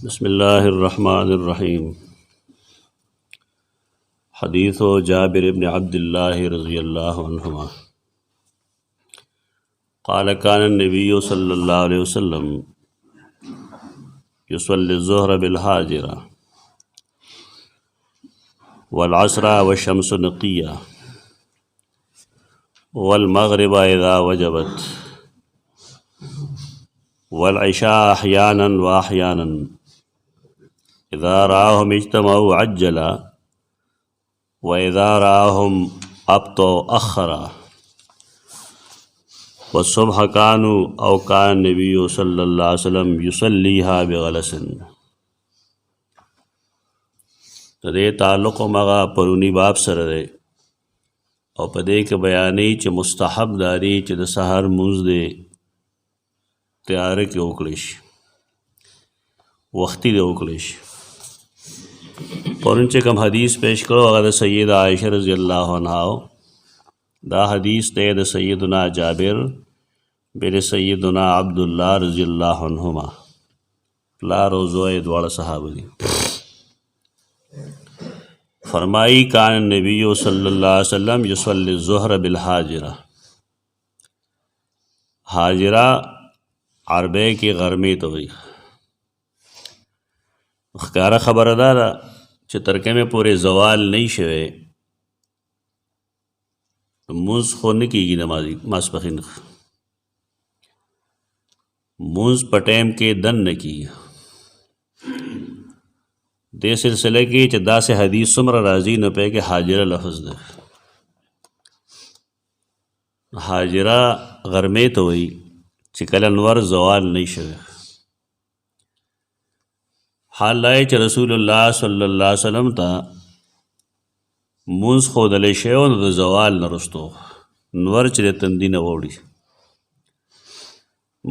بسم الله الرحمن الرحيم. حديث جابر بن عبد الله رضي الله عنهما قال كان النبي صلى الله عليه وسلم يصلي الظهر بالهاجرة والعصر والشمس نقية والمغرب إذا وجبت والعشاء أحيانا وأحيانا إذا رآهم اجتمعوا عجلا وإذا رآهم أبطوا أخرا والصبح كانوا أو كان النبي صلى الله عليه وسلم يصليها بغلس. دې تعلق مغا پرونی باب سره دی او په دې کې بیانې چې مستحب داری چې د سحر مونځ دی تیار کې وکړي شي، وختي دی وکړي شي. پرون چې کوم حدیث پیش کړو هغه د سیدہ عائشہ رضی الله عنها دا حدیث دی د سیدنا جابر بن سیدنا عبدالله رضی الله عنهما پلار او زوی دواړه صحابه دي. فرمائی کان النبی صلی اللہ علیہ وسلم یصلی الظہر بالحاجرہ. حاجرہ عربے کی غرمی تو وي. ښکاره خبره دا ده چې ترکه مې پورې زوال نه شوی مونځ خو نه کېږي د ماسپښین مونځ په ټایم کې دن نه کېږي. دې سلسله کې چې داسې حدیث څومره راځي نو پې کې حاجره لفظ ده. حاجره غرمې ته وایي چې کله نور زوال نه شوی. حال لای چې رسول الله صلی الله علیه وسلم ته مونځ ښودلی شوی نو د زوال نه وروستو نور چې د تندي نه واوړي.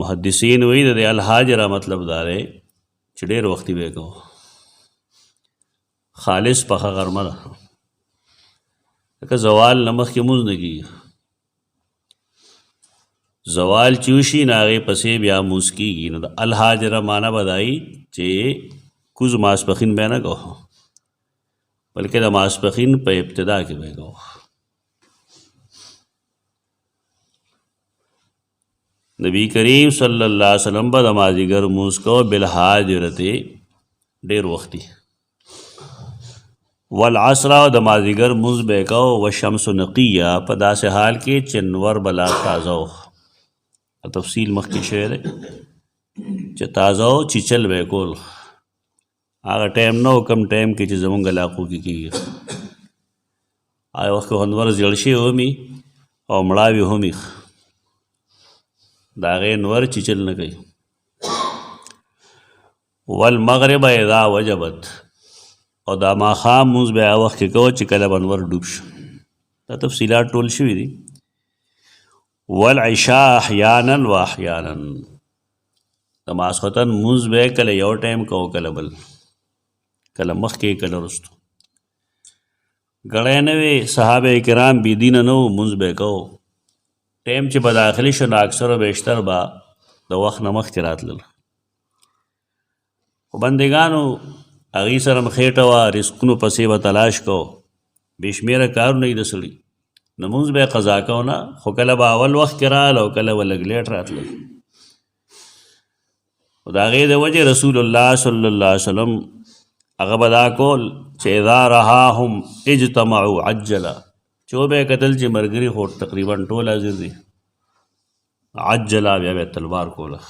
محدثین وایي د دې الحاجره مطلب دا دی چې ډېر وختي به کوو، خالص پخه غرمه ده، لکه زوال نه مخکې مونځ نه کېږي. زوال چې وشي نو هغې پسې بیا مونځ کېږي. نو د الحاجره معنی به دا وي چې کوز ماسپښین به نه کوو بلکې د ماسپښین په ابتدا کې به کوو. نبی کریم صلی الله علیه وسلم به د مازدیګر مونځ کوو بالحاجرته ډېر وختي. والعصر او د مازدیګر مونځ به کوو والشمس نقیه په داسې حال کې چې نور بلا تازه و. تفصیل مخکې شوی دی چې تازه و چیچل به کول. هغه ټایم نه و کم ټایم کې چې زمونږ علاقو کې کېږي. هغه وخت کې نور زیړ شوي همي او مړاوي همي د هغې نور چیچل نه کوي. والمغرب اذا وجبت او دا ماښام مونځ به هغه وخت کې کوو چې کله به نور ډوب شو. دا تفصیلات ټول شوي دي. والعشاء احیانا و احیانا د ماسخوتن مونځ به کله یو ټایم کوو کله بل، کله مخکې کله وروستو. ګړی نه وې صحابه کرام بې دینه نه وو مونځ به کوو. ټایم چې به داخلي شو نو اکثر و بیشتر به د وخت نه مخکې راتلل. خو بندګانو هغې سره خېټه وه، رزقونو پسې به تلاش کوو، بې شمېره کارونه یې د سړي نو مونځ به یې قضا کوو نه. خو کله به اول وخت کې رال او کله به لږ لیټ راتلل. خو د هغې د وجې رسول الله صلی الله علیه وسلم هغه به دا کول چې اذا رهاهم اجتمعوا عجلا چې وبه یې کتل چې ملګري خو تقریبا ټول حاضر دي عجلا بیا به یې تلوار کوله.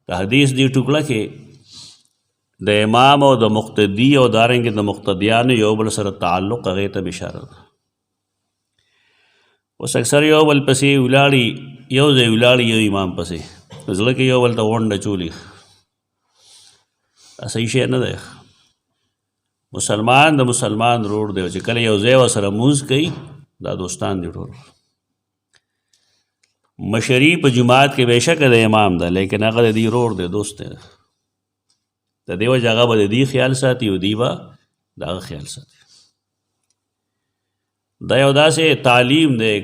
د حدیث دې ټوکړه کې د امام او د مقتدي او دارنګې د مقتدیانو یو بل سره تعلق هغې ته اشاره ده. اوس اکثر یو بل پسې ولاړي، یو ځای ولاړي یو امام پسې زړه کې یو بل ته غونډه چولي. دا صحیح شی نه دی. مسلمان د مسلمان روړ دی چې کله یو ځای ورسره مونځ کوي دا دوستان دي ټول. مشري په جماعت کې بېشکه د امام ده لیکن هغه د دې روړ دی، دوست دی. د دې وجې هغه به د دې خیال ساتي او دوی به د هغه خیال ساتي. دا یو داسې تعلیم دی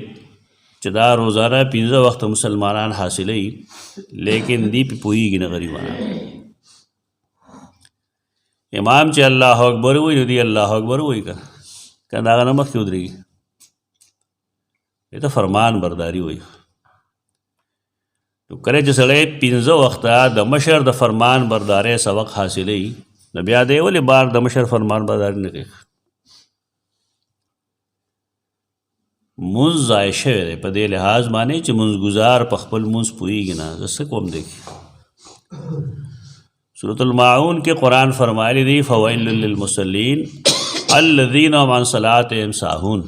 چې دا روزانه 15 وخت مسلمانان حاصلوي لیکن دی پې پوهېږي نه غریبانان. امام چې الله اکبر وایي نو دی الله اکبر وایي که که د هغه نه مخکې ودرېږي دې ته فرمان برداري وایي. نو کله چې سړی 15 وخته د مشر د فرمان بردارۍ سبق حاصلوي نو بیا دی ولې بار د مشر فرمان برداري نه کوي؟ مونځ ضایع شوی دی په دې لحاظ باندې چې مونځګزار په خپل مونځ پوهېږي نه زه څه کوم دی. سورة الماعون کې قرآن فرمایلی دی فویل للمصلین الذین هم عن صلاتهم ساهون.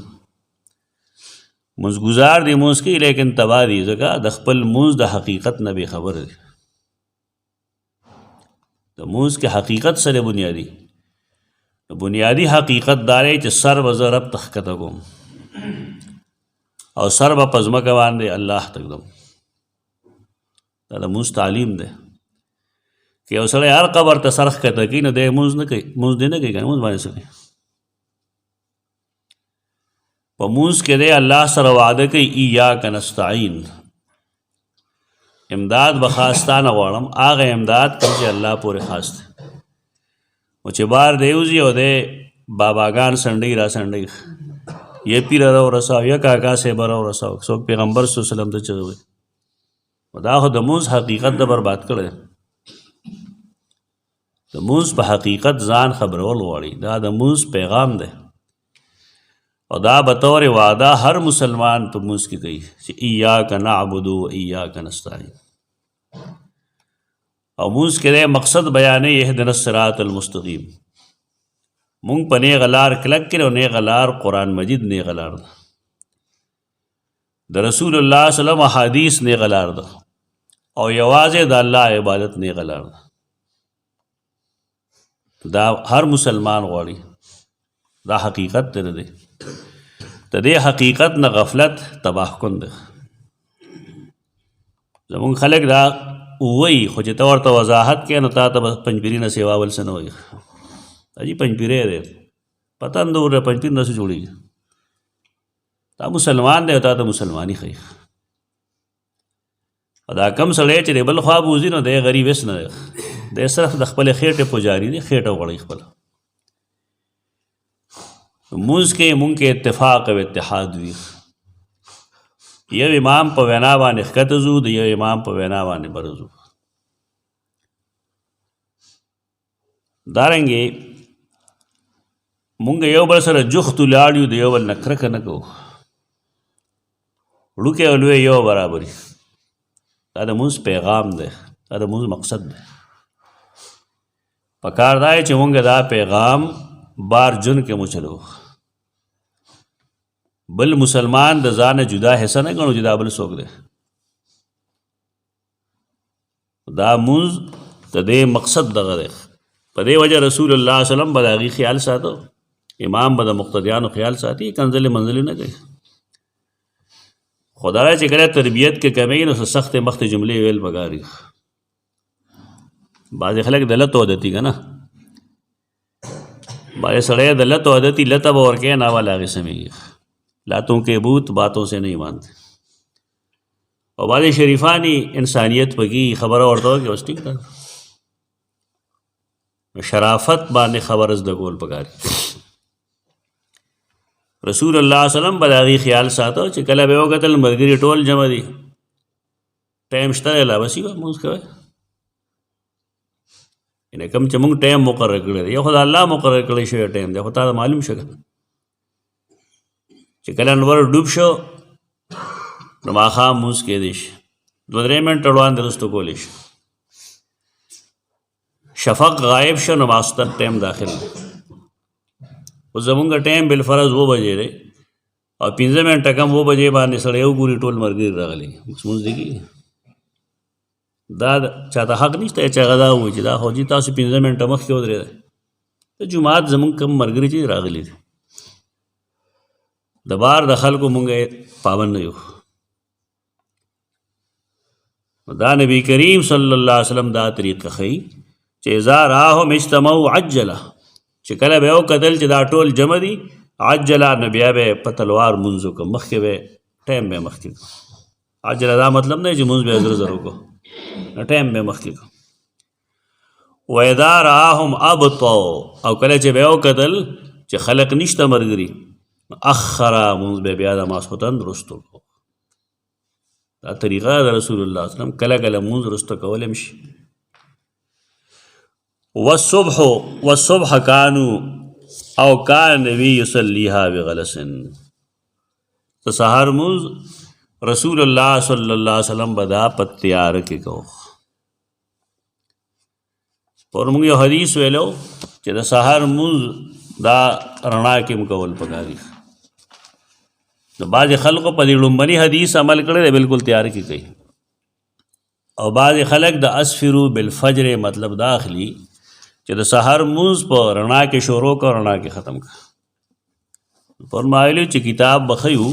مونځګزار دی مونځ کوي لیکن تباه دي ځکه د خپل مونځ د حقیقت نه بې خبر دی. د مونځ کې حقیقت سره بنیادی حقیقت دا دی چې سر به زه رب ته ښکته کوم او سر به په ځمکه باندې الله ته ږدم. دا د مونځ تعلیم دی. که یو سړی هر قبر ته سر ښکته کوي نو دی مونځ نه کوي، مونځ دی نه کوي که مونځ باندې څه کوي؟ په مونځ کې دی الله سره وعده کوي ایاک نستعین، امداد به خاص تا نه غواړم، هغه امداد کوم چې الله پورې خاص دی. او چې بار دی وځي او دی باباګان سنډۍ را سنډۍ یا پیر را ورساو یا کاکا صاحب را ورساو څوک پیغمبر صلی الله علیه وسلم ته چغې وایي. دا خو د مونځ حقیقت د برباد کړی. د مونځ په حقیقت ځان خبرول غواړي. دا د مونځ پیغام دی او دا بطور وعده هر مسلمان په مونځ کې کوي چې ایاک نعبد و ایاک نستعین. او مونځ کې دی مقصد بیانوي اهدنا الصراط المستقیم. مونږ په نیغه لار کلک کړو او نیغه لار قرآن مجید نیغه لار ده، د رسول الله صلی الله علیه وسلم احادیث نیغه لار ده او یوازې د الله عبادت نیغه لار ده. دا هر مسلمان غواړي. دا حقیقت دی. د دې حقیقت نه غفلت تباه کن دی. زمونږ خلک دا وایي خو چې ته ورته وضاحت کوې نو تا ته به پنجپیري نه سوا بل څه نه وایي. اجي پنجپیری دی پته هم نه ورته پنجپیر نه څه جوړېږي. دا مسلمان دی او تا ته مسلماني ښیي. او دا کم سړی چې دی بل خوا بوځي نو دی غریب هېڅ نه دی، دی صرف د خپلې خېټې پجاري دی، خېټه غوړوي خپله. مونځ کې مونږ کې اتفاق او اتحاد وي. یو امام په وینا باندې ښکته ځو د یو امام په وینا باندې بره ځو. دارنګې مونږ یو بل سره جخت ولاړ یو د یو بل نه کرکه نه کوو. وړوکی او لوی یو برابري. دا د مونځ پیغام دی، دا د مونځ مقصد دی. پکار دا چې مونږ دا پیغام بار جن کې مو چلو. بل مسلمان د ځانه جدا حصہ نه ګڼو چې دا بل څوک دی. دا مونځ د دې مقصد دغه دی. په دې وجه رسول الله صلی الله علیه وسلم به د هغې خیال ساتو، امام به د مقتدیانو خیال ساتي، کنځلې منځلې نه کوي. خو دا چې کله تربیت کې کمی نو څه سختې مختې جملې ویل پکار دي. بعضې خلک د لتو عادتي که نه، بعضې سړی د لتو عادتي لته به ورکوي نه والا هغې سمېږي. لاتوں کے بوت باتوں سے نہیں مانتے. اور بعضې شریفانی انسانیت پکې خبره ورته وکړي اوس ټیک ده. شرافت باندې خبره زده کول پکار. رسول الله صلی الله علیه وسلم به د هغې خیال ساتو چې کله به یې وکتل ملګري ټول جمع دي، ټایم شته دی لا بس مونځ کوئ. یعنې کوم چې مونږ ټایم مقرر کړی دی، یو خو د الله مقرر کړی شوی ټایم دی، خو تا ته معلوم شو چې کله انور ډوب شو نو ماښام مونځ کېدی شي، 2-3 منټه وړاندې وروسته کولی شي. شفق غایب شو نو ماسختر ټایم داخل دی. خو زمونږ ټایم بالفرض 2 بجې دی او 15 منټه کم 2 بجې باندې سړی وګوري ټول ملګري راغلي بس مونځ دی کېږي. دا چاته حق نشته چې هغه دا ووایي چې دا خو جي تاسو 15 منټه مخکې ودرېدی. د جومات زمونږ کم ملګري چې راغلي دي، د بار د خلکو مونږ پابند نه یو. دا نبی کریم صلی الله علیه وسلم دا طریقه ښیي چې اذا راهم اجتمعوا عجله، چې کله به یې وکتل چې دا ټول جمع دي عجله نو بیا به یې په تلوار مونځ وکړه، مخکې به ټایم به یې مخکې کړه. عجله دا مطلب نه چې مونځ به یې زر زر وکړو، ټایم به یې مخکې کړه. وَإِذَا رَآهُمْ أَبْطَوْا او کله چې به یې وکتل چې خلق نشته ملګري اخره مونځ به بیا د ماسخوتن رستو دا طریقه د رسول الله صلی الله علیه وسلم کله کله مونځ رستو کولی شي. والصبح كانوا او کان نبی یصلیها بغلس تو سحر مونځ رسول الله صلی الله علیه وسلم بدا پتیار کې کو. پر موږ یو حدیث ویلو چې د سحر مونځ دا رڼا کې مکول پکاري. د بعض خلکو په دې لومبني حدیث عمل کړی دی بالکل تیار کې کوي او بعض خلک د اسفرو بالفجر مطلب دا اخلي چې د سحر مونځ په رڼا کې شروع کو رڼا کې ختم کړه. فرمایلی چې کتاب بخیو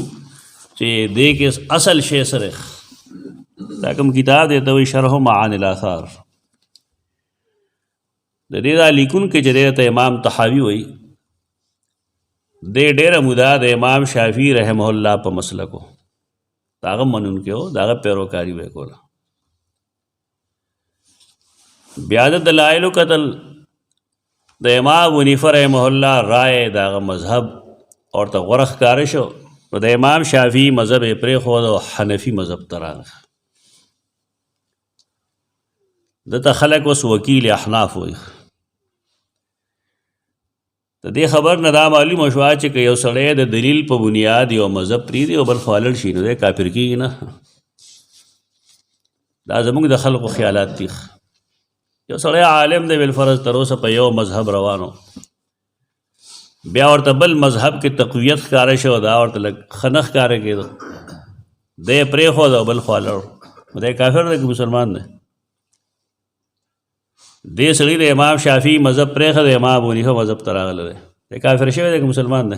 چې دې کې اصل شی سره دا کوم کتاب دی ته وایي شرح معانی الاثار د دې دا لیکون کې چې ته امام طحاوی وایي دې ډېره موده د امام شافعي رحمه الله په مسلکو داغه منونکي و داغه پیروکاري وکوله. بیا د دلایلو قتل د امام ابو حنیفه رحمه الله رائے داغه مذهب اور ته غرخ کار شو نو د امام شافعي مذهب یې پرېښود او حنفي مذهب ته راغی. دته خلک اوس وکیل احناف وایي. د دې خبر نه دا معلومه شوه چې که یو سړی د دلیل په بنیاد یو مذهب پرېږدي او بل خالړ شي نو دی کافر کېږي نه. دا زموږ د خلقو خیالات دي. یو سړی عالم دی بالفرض تر اوسه په یو مذهب روانو بیا ورته بل مذهب کې تقویت ښکاره شو دا ورته لږ ښه نه ښکاره کېدو دی یې پرېښود او بل خوا لاړ نو دی کافر دی که مسلمان دی؟ دې سړي د امام شافعي مذهب پرېښه د امام ابو حنیفه مذهب ته راغلی دی دی کافر شوی دی که مسلمان دی؟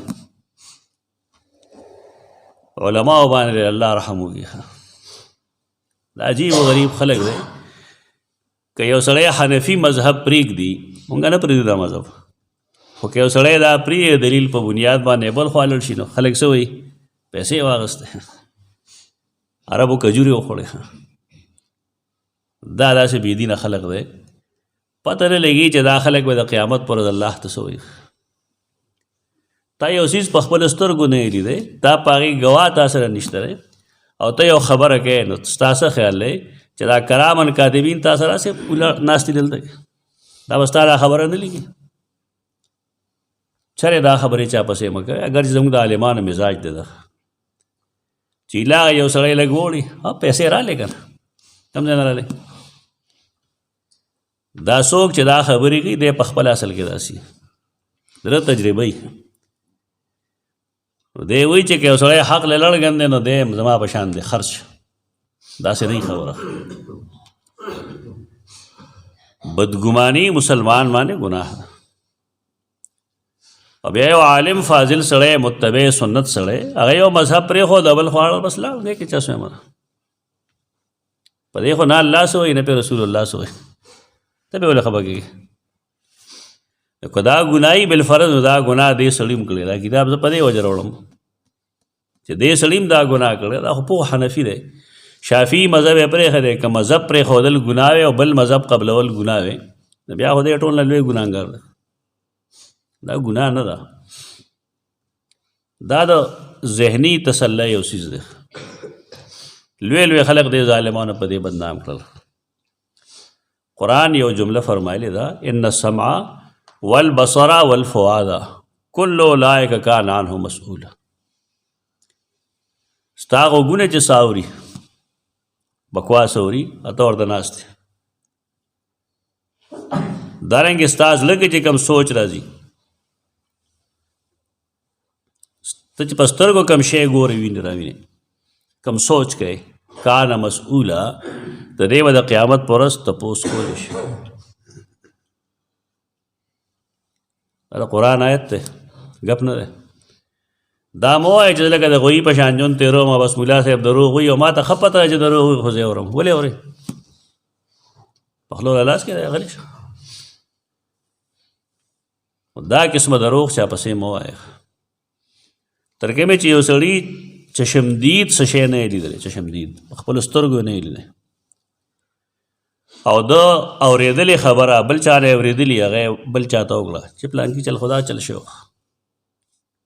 علماو باندې الله رحم وکړي. دا عجیب و غریب خلک دی که یو سړی حنفي مذهب پرېږدي مونږ نه پرېږدو دا مذهب خو که یو سړی دا پرېږدي دلیل په بنیاد باندې بل خوا لاړ شي نو خلک څه وایي پیسې یې واخیستې عربو کجورې وخوړې. دا داسې بېدینه خلک دی پته نه لګي چې دا خلک به د قیامت پر ورځ الله ته څه وایي. تا یو څیز په خپلو سترګو نه یې لیدی تا په هغې ګواه تا سره نشته دی او ته یو خبره کوې نو ستا څه خیال دی چې دا کرامن کاتبین تا سره هسې ناستې دلته دا به ستا دا خبره نه لیکي. چرې دا خبرې چا پسې مه کوې اگر چې زموږ د عالمانو مزاج دی ده چې لاغه یو سړی لږ وړي پیسې رالې که نه کوم ځای نه رالې. دا څوک چې دا خبرې کوي دی په خپل اصل کې داسې زړه تجربه یي دی وایي چې که یو سړی حق له لړ ګڼ دی نو دی زما په شان دی خرڅ داسې نه خبره. بدګماني مسلمان باندې ګناه ده او بیا یو عالم فاضل سړی متبع سنت سړی هغه یو مذهب پرېښود او بل خوا بس لاړ دی کې چا څه مه په دې خو نه الله څه وایي نه پې رسول الله څه وایي ته به ولې خفه کېږي. که دا ګناه بالفرض نو دا ګناه دې سړي هم کړې دا کتاب زه په دې وجه راوړم چې دې سړي هم دا ګناه کړی دا خو پوه حنفي دی شافعي مذهب یې پرېښی دی که مذهب پرېښودل ګناه وی او بل مذهب قبلول ګناه وی نو بیا خو دې ټول نه لوی ګناهګار دی. دا ګناه نه ده دا د ذهني تسلی یو څیز دی. لوی لوی خلق دې ظالمانو په دې بدنام کړل. قرآن یو جمله فرمایلی ده ان السمع والبصر والفؤاد کل اولئک کان عنه مسئولا. ستا غوږونه چې ساوري بکواس اوري اته ورته ناست دی دارنګې ستا زړه کې چې کوم سوچ راځي ته چې په سترګو کوم شی ګورې وینې راوینې کوم سوچ کوې کان مسئولا د دې به د قیامت په ورځ تپوس کولی شي. دا قرآن آیت دی ګپ نه دی. دا مه وایه چې لکه د غویي په شان ژوند تېروم بس ملا صاحب دروغ وایي او ما ته ښه پته ده چې دروغ وایي خو زه یې اورم. ولې اورې په خوله له لاس کې دی غلی شه. دا قسمه دروغ چا پسې مه وایه تر کومې چې یو سړي چشمدید څه شی نه یې لیدلی چشمدید په خپلو سترګو نه یې لیدلی او د اورېدلې خبره بل چا نه اورېدلې هغه بل چا ته وکړه چې پلانکي چل خدا چل شو.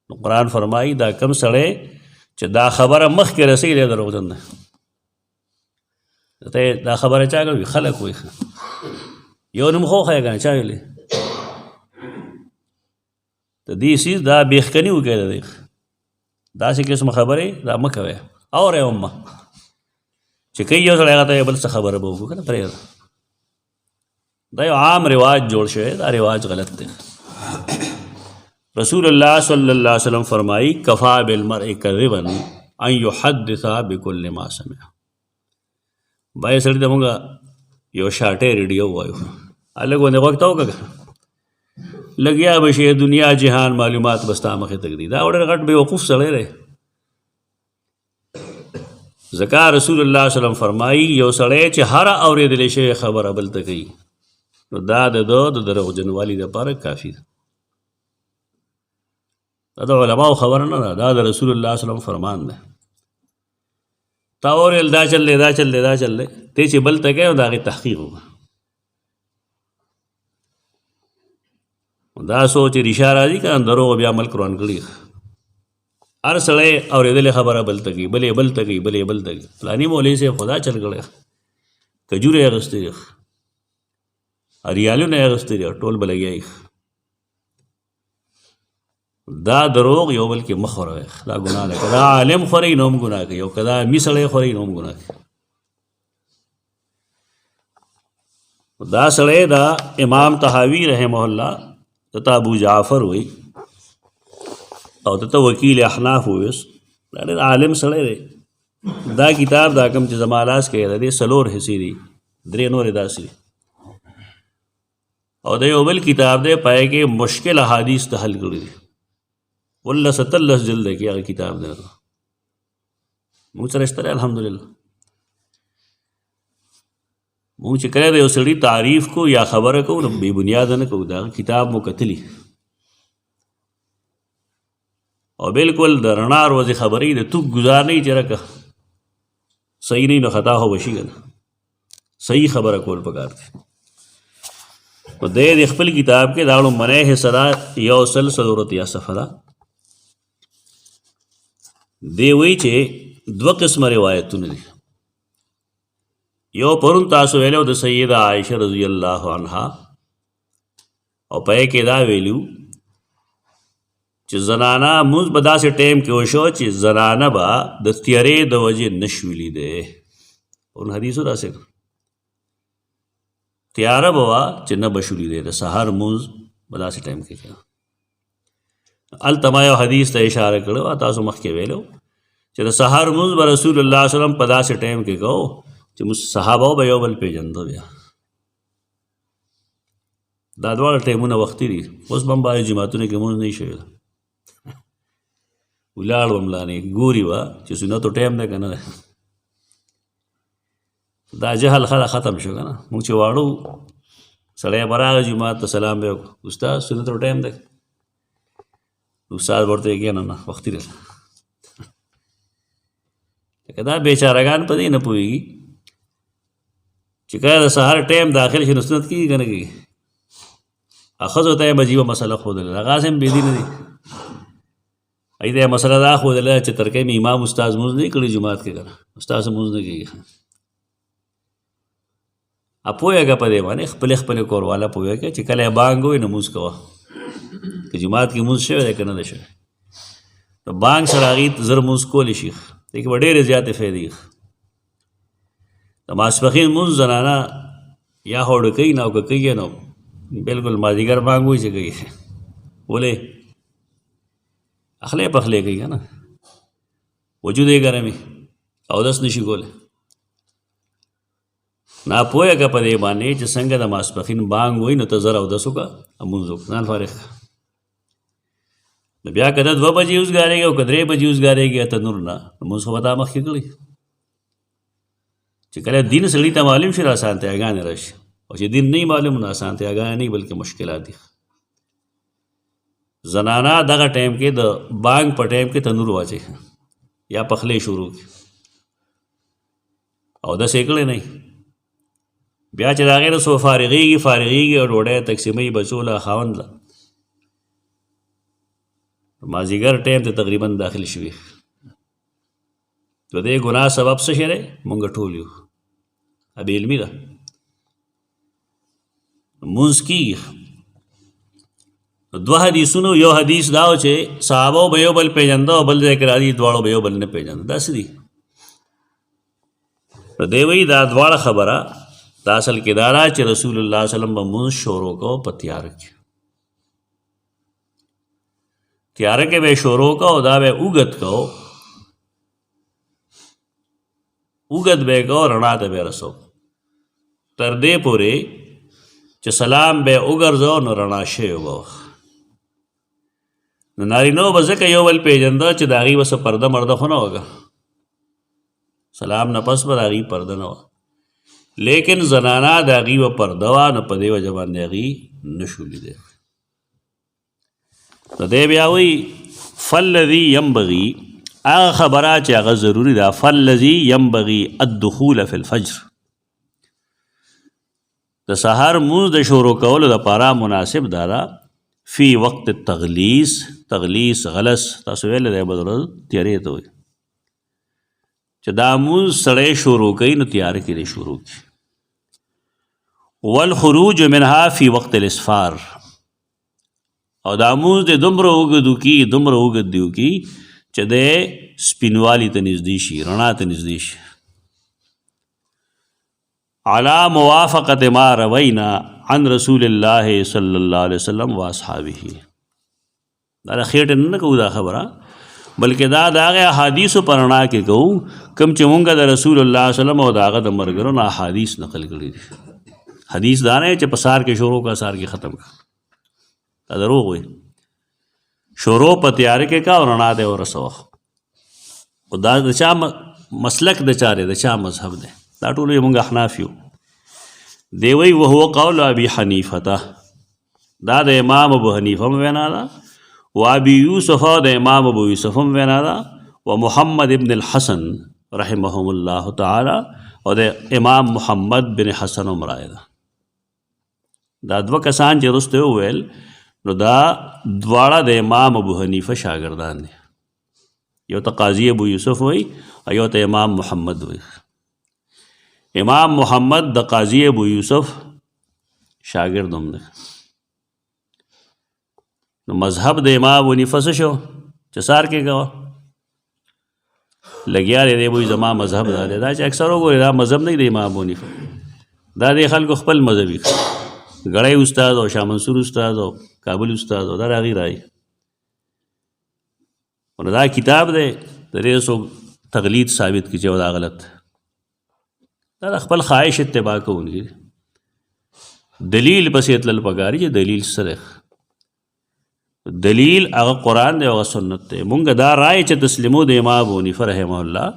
نو قرآن فرمایي دا کم سړی چې دا خبره مخکې رسېږي دی دروغجن دی. ته دا خبره چا کوي؟ خلک وایي. یو نوم خو وښیه که نه چا ویلې د دې څیز دا بېخکني وکړی د دې داسې قسم خبرې دا مه کوئ. اورئ هم چې کوي یو سړی هغه ته بل څه خبره به وکړو که نه پرېږده. دا یو عام رواج جوړ شوی، دا رواج غلط دی. رسول الله صلی الله علیه وسلم فرمایي کفا بالمرء کذبا ان یحدث بكل ما سمع. بای سړي ته مونږ یو شاټی ریډیو وایو، هلک باندې غوږ ته وکړه لګیا به شي دنیا جهان معلومات به ستا مخې ته ږدي. دا ډېر غټ بېوقوف سړی دی. ځکه رسول الله صلی وسلم فرمایي یو سړی چې هره اورېدلې شوې خبره بل ته کوي نو دا د ده د دروغجنوالي دپاره کافي ده. دا د علماو خبره نه ده، دا د رسول الله صلی الله علیه وسلم فرمان دی. تا اورېل دا چل دی دا چل دی دا چل دی، ته چې بل ته کوې نو د هغې تحقیق وکړه. دا سوچ ریشه راځي که نه دروغ بیا ملک روان کړي. هر سړی اورېدلې خبره بل ته کوي، بل یې بل ته کوي، بل یې بل ته کوي. فلاني مولوي صاحب خو دا چل کړی، کجورې یې اخیستې دي، ریالونه یې اخیستې دي، ټول به لګیا یي. دا دروغ یو بل کې مه خوروئ، دا ګناه ده. که دا عالم خورئ نو هم ګناه کوي، او که دا امي سړی خورئ نو هم ګناه کوي. دا سړی دا امام طحاوي رحمه الله ته ابو جعفر وی او ته وکیل احناف ویس، دا ډېر عالم سړی دی. دا کتاب دا کوم چې زما لاس کې دی 4 حصې دي، 3 نورې داسې دي. او د یو بل کتاب دی پای کې مشکل احادیث ته حل کړي دي، 17 جلد کې هغه کتاب دی. موږ سره شته الحمدلله. موږ چې کله د یو سړي تعریف کو یا خبره کوو نو بې بنیاده نه کوو، دا کتاب مو کتلي او بالکل د رڼا روزې خبرې د توک ګزار نه چې رکه صحیح نه نو خطا خو به شي که نه. صحیح خبره کول پکار دی. نو دی د خپل کتاب کې دا لومړنۍ حصه ده 1 صفحه ده. دی وایي چې 2 قسمه روایتونه دي. یو پرون تاسو ویلو د سیده عایشه رضی الله عنها، او پای کې دا ویلو چې زنانه مونځ به داسې ټایم کې وشو چې زنانه به د تیارې د وجې نشي لیدی. پرون حدیثو داسې تیاره به وه چې نه به شو لیدی، د سهار مونځ به داسې ټایم کې کوه. هلته ما یو حدیث ته اشاره کړې وه، تاسو مخکې ویلو چې د سهار مونځ به رسول الله صلی الله علیه وسلم په داسې ټایم کې کوو چې صحابه به یو بل پېژنده. بیا دا دواړه ټایمونه وختي دي. اوس به هم بعضې جماعتونو کې مونځ نه شي شوی، ولاړ به ملانې ګوري به چې سنتو ټایم دی که نه دی. دا جهل ختم شو که نه. مونږ چې واړو سړی به راغی جماعت ته سلام به وکړو، استاد سنتو ټایم دی. استاد به ورته وایي نه نه وختي دی. که دا بیچارهګان په دې نه پوهېږي چې کله د سهار ټایم داخل شي نو سنت کېږي که نه کېږي. ښځو ته یې به عجیبه مسله ښودله، هغه هسې هم بېدینه دي. هغوی ته یې مسله دا ښودله چې تر کومې امام استاد مونځ نه کړي جومات کې که نه، استاد مونځ نه کېږي. پوهېږه په دې باندې، خپلې خپلې کورواله پوهېږه چې کله یې بانګ ووایي نو مونځ کوه. که جومات کې مونځ شوی دی که نه دی شوی، نو بانګ سره هغوی زر مونځ کولی شي. دې کې به ډېرې زیاتې فایدې. د ماسپښین مونځ زنانه یا هوډه کوي نه، او که کوي نو بالکل مازدیګر بانګ وایي چې کوي. ولې اخلی پخلی کوي که نه، وجود یې ګرم وي، اودس نه شي کولی. ناپوهه که په دې باندې چې څنګه د ماسپښین بانګ وایي نو ته زر اودس وکړه، مونځ وکړه، ځان فارغ کړه. نو بیا که ته 2 بجې وزګارېږي او که 3 بجې وزګارېږي ته نور نه، نو مونځ خو به تا مخکې کړي. چې کله دین سړي ته معلوم شي نو اسانتیاګانې راشي، او چې دین نه معلوم نو اسانتیاګانې نه بلکې مشکلات دي. زنانه دغه ټایم کې د بانګ په ټایم کې تنور واچي یا پخلی شروع کړي، او داسې یې کړی نه وي. بیا چې د هغې نه څو فارغېږي او ډوډۍ تقسیموي بچو له خاوند له مازدیګر ټایم ته تقریبا داخل شوي د دې ګناه سبب څه شی دی مونږ ټول یو بې علمي ده لمونځ کېږي دوه حدیثونه یو حدیث دا و چې صحابو به یو بل پېژنده او بل ځای کې راځي دواړو به یو بل نه پېژنده داسې دي نو دی وایي دا دواړه خبره دا اصل کې دا ده چې رسول الله وسلم به مونځ شروع کو په تیاره کې تیاره کې به شروع کو دا به اوږد کو اوږد به کو رڼا ته به رسو تر دې پورې چې سلام به وګرځو نو رڼا شوی و نو نارینو به ځکه یو بل پېژنده چې د هغې به څه پرده مرده خو نه وکړه سلام نه پس به د هغې پرده نه وه لیکن زنانه د هغې به پرده وه نو په دې وجه باندې هغې نه شو لیدی نو دی بیا وایي فالذي ينبغي هغه خبره چې هغه ضروري ده فالذي ينبغي الدخول في الفجر د سحر مونځ د شروع کولو دپاره مناسب دا ده فی وقت تغلیس غلس تاسو ویلی دی به د ورځ تیارې ته وایي چې دا مونځ سړی شروع کوي نو تیاره کې دی شروع کړي والخروج منها فی وقت الاسفار او دا مونځ د دومره اوږد دی وکړي چې د سپینوالي ته نږدې شي رڼا ته نږدې شي علی موافقت ما روینا عن رسول الله صلی الله علیه وسلم و اصحابه دا د خېټې نه کوو دا خبره بلکې دا د هغې احادیثو په رڼا کې کوو کوم چې مونږ د رسول الله وسلم او د هغه د ملګرو نه احادیث نقل کړي دي حدیث دا نه چې په سار کې شروع کا سار کې ختم کا دا دروغ وي شروع په تیاره کې کا او رڼا دی ورسوه او دا د چا مسلک د چا دی د چا مذهب دی دا ټول یې مونږ احناف یو دی وایي وهو قول ابي حنیفه دا د امام ابو حنیفه هم وینا ده و ابي یوسف د امام ابو یوسف هم وینا ده و محمد ابن الحسن رحمهم الله تعالی او د امام محمد بن حسن هم رایه ده دا دوه کسان چې وروسته وویل نو دا دواړه د امام ابو حنیفه شاګردان دي یو ته قاضي ابو یوسف وایي او یو ته امام محمد وایي امام محمد د قاضي ابو یوسف شاګرد هم دی نو مذهب د امام ابو حنیفه څه شو چې سار کې کوه لګیا دی وایي زما مذهب دا دی دا چې اکثر وګورې دا مذهب نه دی د امام ابو حنیفه دا د خلکو خپل مذهبي غړی استاد او شاه منصور استاد او کابل استاد او دا د هغې رایې نو دا کتاب دی د دې څوک تقلید ثابت کړي چې دا غلط دا د خپل خواهش اتباع کوونکي دلیل پسې تلل پکار چې دلیل څه دی دلیل هغه قرآن دی او هغه سنت دی مونږ دا رایې چې تسلیمو د امام ابو حنیفه رحمه الله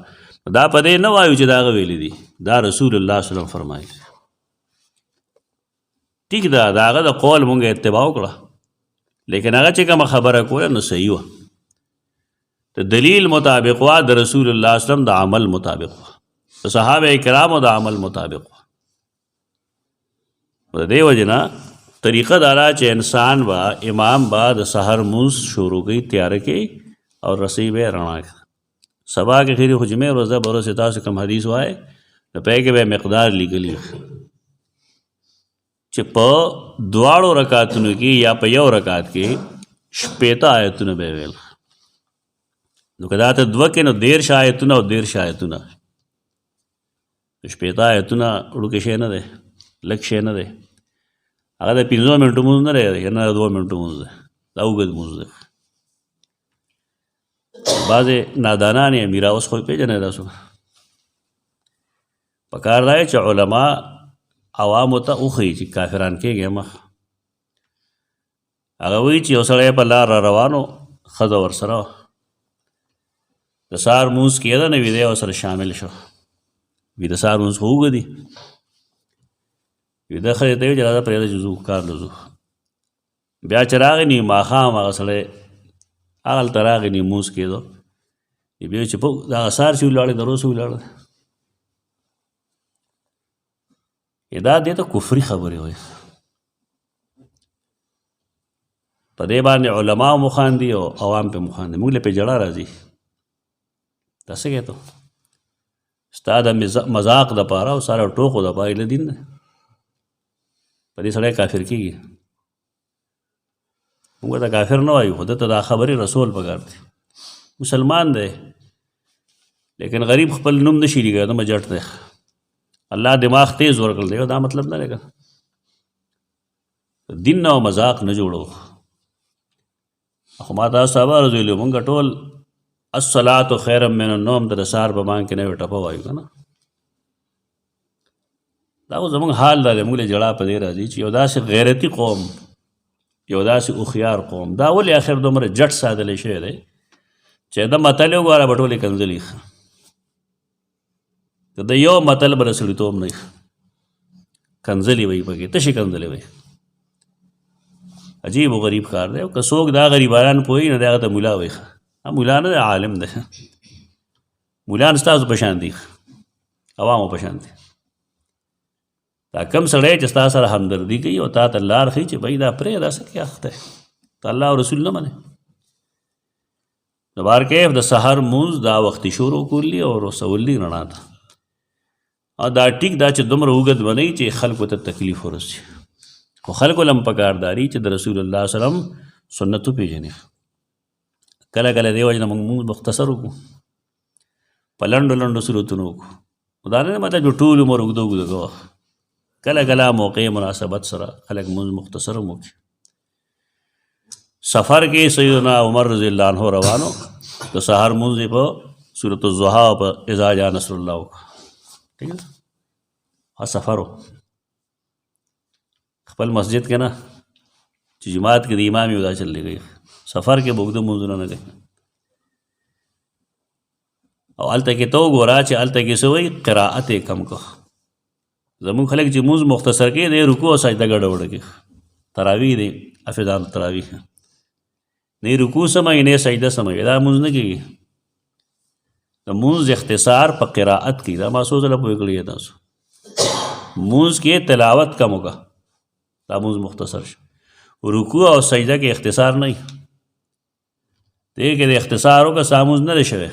دا په دې نه وایو چې دا هغه ویلي دي دا رسول الله صلی الله علیه وسلم فرمایي ټیک ده د هغه د قول مونږ اتباع وکړه لیکن هغه چې کومه خبره کوله نو صحیح وه د دلیل مطابق وه د رسول الله صلی الله علیه وسلم د عمل مطابق وه د صحابه کرامو د عمل مطابق وه د دې وجې نه طریقه دا ده چې انسان به امام به د سحر مونځ شروع کوي تیاره کې او رسۍ به رڼا کړه سبا کې خیري خو جمعې ورځ ده به ورځې تاسو کوم حدیث وایي نو په هغې کې به مقدار لیکلي چې په دواړو رکعتونو کې یا په یو رکعت کې شپېته آیتونه به ویل نو که دا ته دوه کې نو 13 آیتونه او 13 آیتونه شپېته آیتونه وړوکی شی نه دی لږ شی نه دی هغه د 15 منټو مونځ نه دی یا نه د 2 منټو مونځ دی دا اوږد مونځ دی بعضې نادانان یې میرا اوس خو پېژنئ تاسو پکار دا چې علما عوامو ته وښیي چې کافران کېږي مخ هغه وایي چې یو سړی په لار را روانو ښځه ورسره وه د سهار مونځ کېده نه ویده ورسره شامل شو ویده سهار مونځ خو اوږه دي ویده ښځې ته ویل چې راځه پرېږده چې ځو کار له ځو بیا چې راغی نو ماښام هغه سړی هغلته راغی نو مونځ کېدو بیا چې دغه سهار چې ولاړې د روز ولاړه دا دې ته کفري خبرې وایي. په دې باندې علما مخاندي او عوام په مخاندي. موږ له په جړه راځي دا څه کېته ستا د مذاق د پاره او ساره ټوکو د پاره له دین نه په دې سړی کافر کېږي. موږ ته کافر نه وایو، خو ته دا خبرې رسول پکار دی. مسلمان دی لیکن غریب خپل نوم نشي لیکلی، دا مجټ دی. الله دماغ تیز ورکړل دی، دا مطلب نه دی. دین نه او مذاق نه جوړو. خو ما تاسو ته خبره ویلې مونږ ټول الصلاة خیر من النوم د سهار په بانګ کې نوې ټپه وایو که نه. دا خو زموږ حال دا دی. موږ له جړا په دې راځي چې یو داسې غیرتي قوم، یو داسې هوښیار قوم، دا ولې آخر دومره جټ ساتلی شوی دی چې د متل وګوره به ټولې کنځلي که د یو متل به د سړیتوب نه کنځلې وایي پکې تشې کنځلې وایي. عجیب و غریب کار دی. که څوک دا غریبانان پوهي نه دی هغه ته ملا وایي. مولا نه دی، عالم دی. مولان ستاسو په شان دي، عوامو په شان دي. دا کم سړی چې ستا سره همدردي کوي او تا ته لار ښیي چې بھائی دا پرېږده څه کې اخته دی، ته الله او رسول نه منې. نو بارکیف د سحر مونځ دا وختي شروع کولی او رسولي رڼا ته. او دا ټیک دا چې دومره اوږد بنئ چې خلکو ته تکلیف ورسي. خو خلکو له هم پکارداري چې د رسول الله صلی الله علیه وسلم سنت وپېژني. کله کله دې وجې نه موږ مختصر وکړو، په لنډو لنډو صورتونو وکړو. دا نه مطلب چې ټول عمر اوږده اوږده کوه. کله کله موقع مناسبت سره خلک مونځ مختصر هم وکړي. سفر کې سیدنا عمر رضی الله عنه روانو د سهار مونځ یې په سورۃ الضحی او په اذا جاء نصر الله وکړه. ٹھیک ہے. سفر و خپل مسجد کې نه چې جماعت کې د امام یو دا چللی گئی. سفر کې به اوږده مونځونه نه کوي. او هلته کې ته وګوره چې هلته کې څه وایي قرائت یې کم کو. زمونږ خلک چې مونځ مختصر کوي دی رکوع او سجده ګډه وډه کوي. تراویح دی حافظان تراویح نه رکوع سموي نه سجده سموي. دا مونځ نه کېږي. د مونځ اختصار په قرائت کې دا ما څو ځله پوه کړي تاسو. مونځ کې تلاوت کم وکړه دا مونځ مختصر شو. رکوع او سجده کې اختصار نه وي. دې کې د اختصار وکړه ستا مونځ نه دی شوی.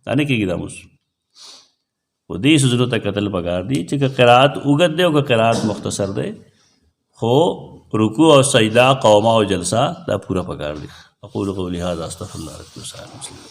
دا نه کېږي دا مونځ. خو دې څیزونو ته کتل پکار دي چې که قرائت اوږد دی او که قرائت مختصر دی، خو رکوع او سجده قومه او جلسه دا پورا پکار دي. اقول قولی هذا استغفر الله لكم ولسائر المسلمين.